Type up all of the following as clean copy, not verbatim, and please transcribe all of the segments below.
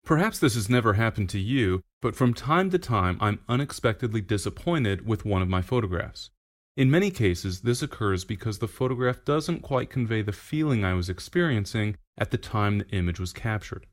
Perhaps this has never happened to you, but from time to time I'm unexpectedly disappointed with one of my photographs. In many cases, this occurs because the photograph doesn't quite convey the feeling I was experiencing at the time the image was captured.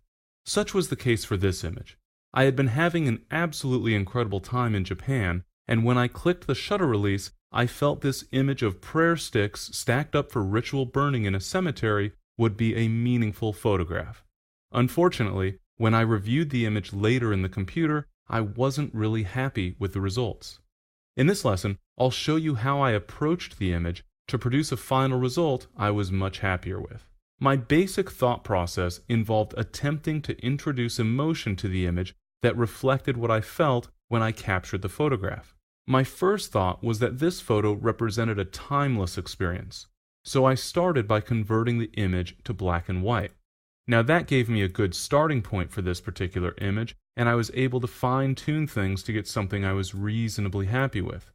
Such was the case for this image. I had been having an absolutely incredible time in Japan, and when I clicked the shutter release, I felt this image of prayer sticks stacked up for ritual burning in a cemetery would be a meaningful photograph. Unfortunately, when I reviewed the image later in the computer, I wasn't really happy with the results. In this lesson, I'll show you how I approached the image to produce a final result I was much happier with. My basic thought process involved attempting to introduce emotion to the image that reflected what I felt when I captured the photograph. My first thought was that this photo represented a timeless experience, so I started by converting the image to black and white. Now that gave me a good starting point for this particular image, and I was able to fine-tune things to get something I was reasonably happy with.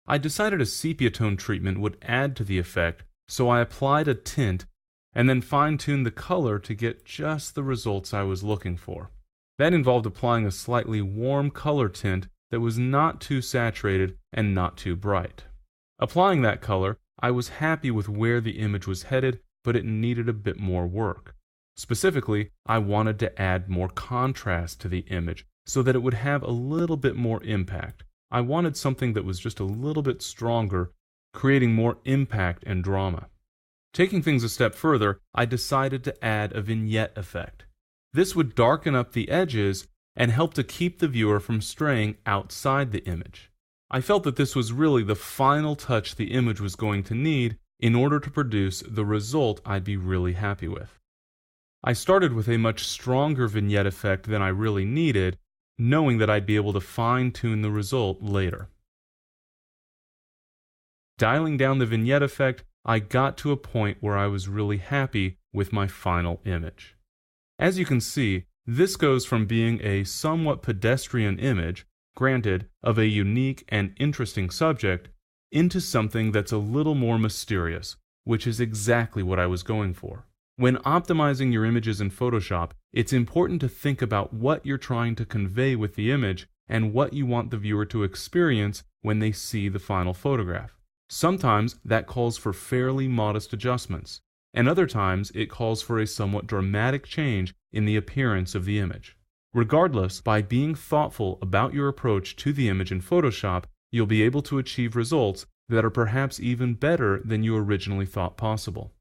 I decided a sepia tone treatment would add to the effect, so I applied a tint and then fine-tuned the color to get just the results I was looking for. That involved applying a slightly warm color tint that was not too saturated and not too bright. Applying that color, I was happy with where the image was headed, but it needed a bit more work. Specifically, I wanted to add more contrast to the image so that it would have a little bit more impact. I wanted something that was just a little bit stronger, creating more impact and drama. Taking things a step further, I decided to add a vignette effect. This would darken up the edges and help to keep the viewer from straying outside the image. I felt that this was really the final touch the image was going to need in order to produce the result I'd be really happy with. I started with a much stronger vignette effect than I really needed, knowing that I'd be able to fine-tune the result later. Dialing down the vignette effect, I got to a point where I was really happy with my final image. As you can see, this goes from being a somewhat pedestrian image, granted, of a unique and interesting subject, into something that's a little more mysterious, which is exactly what I was going for. When optimizing your images in Photoshop, it's important to think about what you're trying to convey with the image and what you want the viewer to experience when they see the final photograph. Sometimes that calls for fairly modest adjustments, and other times it calls for a somewhat dramatic change in the appearance of the image. Regardless, by being thoughtful about your approach to the image in Photoshop, you'll be able to achieve results that are perhaps even better than you originally thought possible.